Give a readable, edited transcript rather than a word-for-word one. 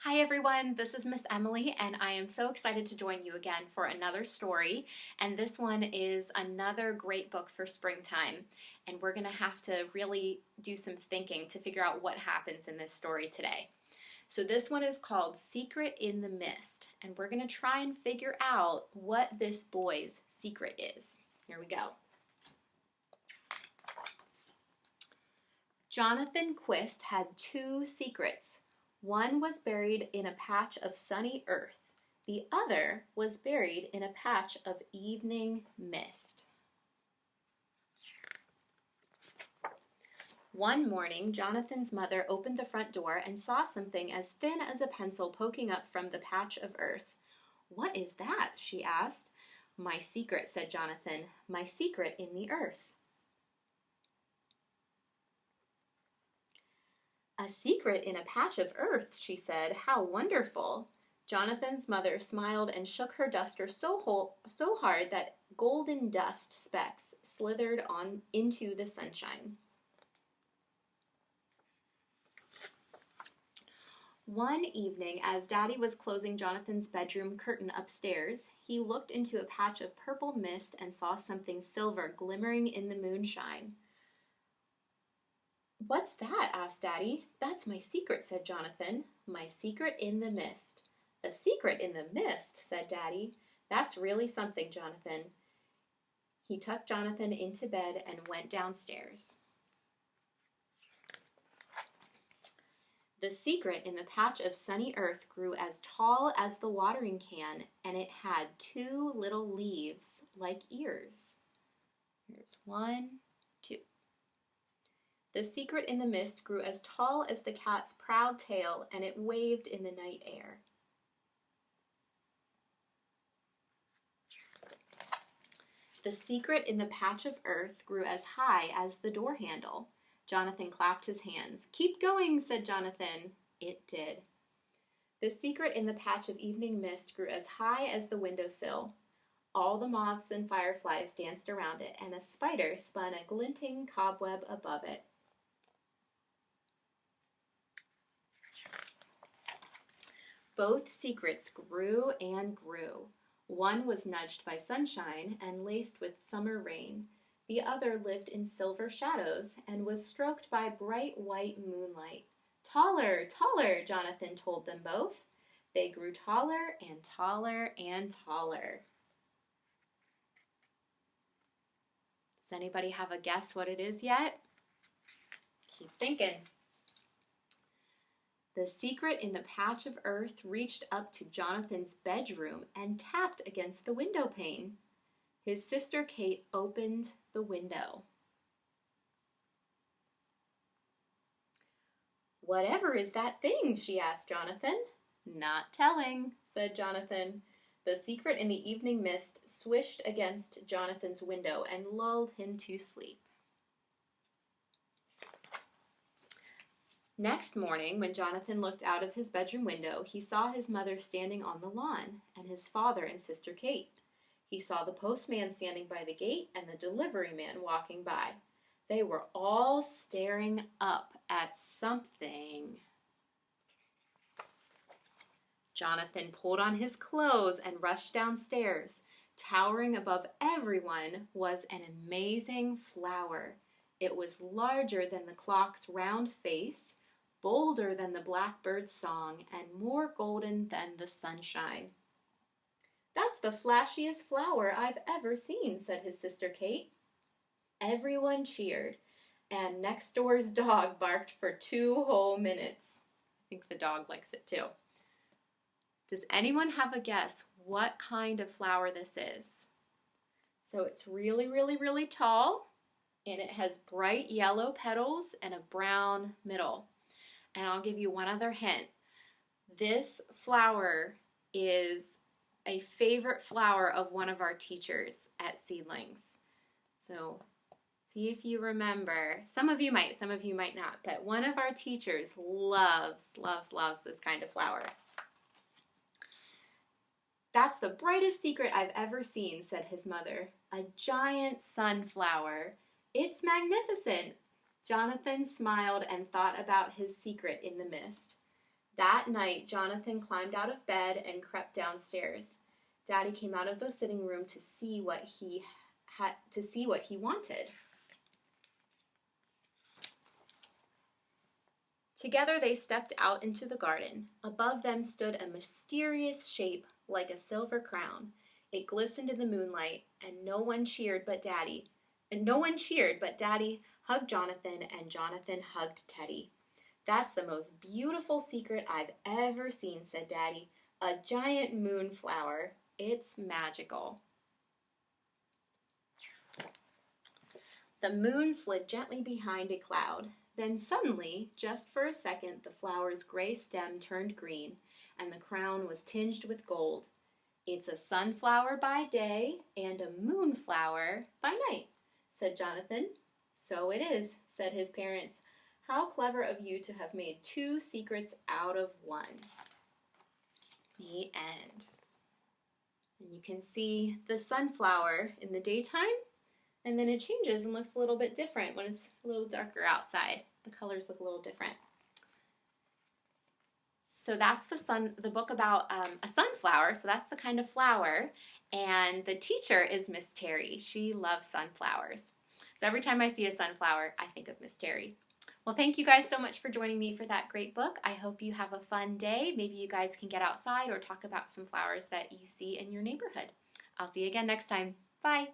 Hi everyone, this is Miss Emily and I am so excited to join you again for another story. And this one is another great book for springtime. And we're going to have to really do some thinking to figure out what happens in this story today. So this one is called Secret in the Mist. And we're going to try and figure out what this boy's secret is. Here we go. Jonathan Quist had two secrets. One was buried in a patch of sunny earth. The other was buried in a patch of evening mist. One morning, Jonathan's mother opened the front door and saw something as thin as a pencil poking up from the patch of earth. "What is that?" she asked. "My secret," said Jonathan. "My secret in the earth." "A secret in a patch of earth," she said. "How wonderful." Jonathan's mother smiled and shook her duster so hard that golden dust specks slithered on into the sunshine. One evening, as Daddy was closing Jonathan's bedroom curtain upstairs, he looked into a patch of purple mist and saw something silver glimmering in the moonshine. "What's that?" asked Daddy. "That's my secret," said Jonathan. "My secret in the mist." "A secret in the mist," said Daddy. "That's really something, Jonathan." He tucked Jonathan into bed and went downstairs. The secret in the patch of sunny earth grew as tall as the watering can, and it had two little leaves like ears. Here's 1, 2. The secret in the mist grew as tall as the cat's proud tail, and it waved in the night air. The secret in the patch of earth grew as high as the door handle. Jonathan clapped his hands. "Keep going," said Jonathan. It did. The secret in the patch of evening mist grew as high as the windowsill. All the moths and fireflies danced around it, and a spider spun a glinting cobweb above it. Both secrets grew and grew. One was nudged by sunshine and laced with summer rain. The other lived in silver shadows and was stroked by bright white moonlight. "Taller, taller," Jonathan told them both. They grew taller and taller and taller. Does anybody have a guess what it is yet? Keep thinking. The secret in the patch of earth reached up to Jonathan's bedroom and tapped against the window pane. His sister Kate opened the window. "Whatever is that thing?" she asked Jonathan. "Not telling," said Jonathan. The secret in the evening mist swished against Jonathan's window and lulled him to sleep. Next morning, when Jonathan looked out of his bedroom window, he saw his mother standing on the lawn, and his father and sister Kate. He saw the postman standing by the gate and the delivery man walking by. They were all staring up at something. Jonathan pulled on his clothes and rushed downstairs. Towering above everyone was an amazing flower. It was larger than the clock's round face, bolder than the blackbird's song, and more golden than the sunshine. "That's the flashiest flower I've ever seen," said his sister Kate. Everyone cheered, and next door's dog barked for 2 whole minutes. I think the dog likes it too. Does anyone have a guess what kind of flower this is? So it's really, really, really tall, and it has bright yellow petals and a brown middle. And I'll give you one other hint. This flower is a favorite flower of one of our teachers at Seedlings. So see if you remember. Some of you might not, but one of our teachers loves this kind of flower. "That's the brightest secret I've ever seen," said his mother. "A giant sunflower. It's magnificent." Jonathan smiled and thought about his secret in the mist. That night, Jonathan climbed out of bed and crept downstairs. Daddy came out of the sitting room to see what he wanted. Together they stepped out into the garden. Above them stood a mysterious shape like a silver crown. It glistened in the moonlight, and no one cheered but Daddy. Daddy hugged Jonathan, and Jonathan hugged Teddy. "That's the most beautiful secret I've ever seen," said Daddy. "A giant moonflower. It's magical." The moon slid gently behind a cloud. Then suddenly, just for a second, the flower's gray stem turned green, and the crown was tinged with gold. "It's a sunflower by day and a moonflower by night," said Jonathan. "So it is," said his parents. "How clever of you to have made 2 secrets out of 1. The end. And you can see the sunflower in the daytime, and then it changes and looks a little bit different when it's a little darker outside. The colors look a little different. So that's the book about a sunflower. So that's the kind of flower. And the teacher is Miss Terry. She loves sunflowers. So every time I see a sunflower, I think of Miss Terry. Well, thank you guys so much for joining me for that great book. I hope you have a fun day. Maybe you guys can get outside or talk about some flowers that you see in your neighborhood. I'll see you again next time. Bye.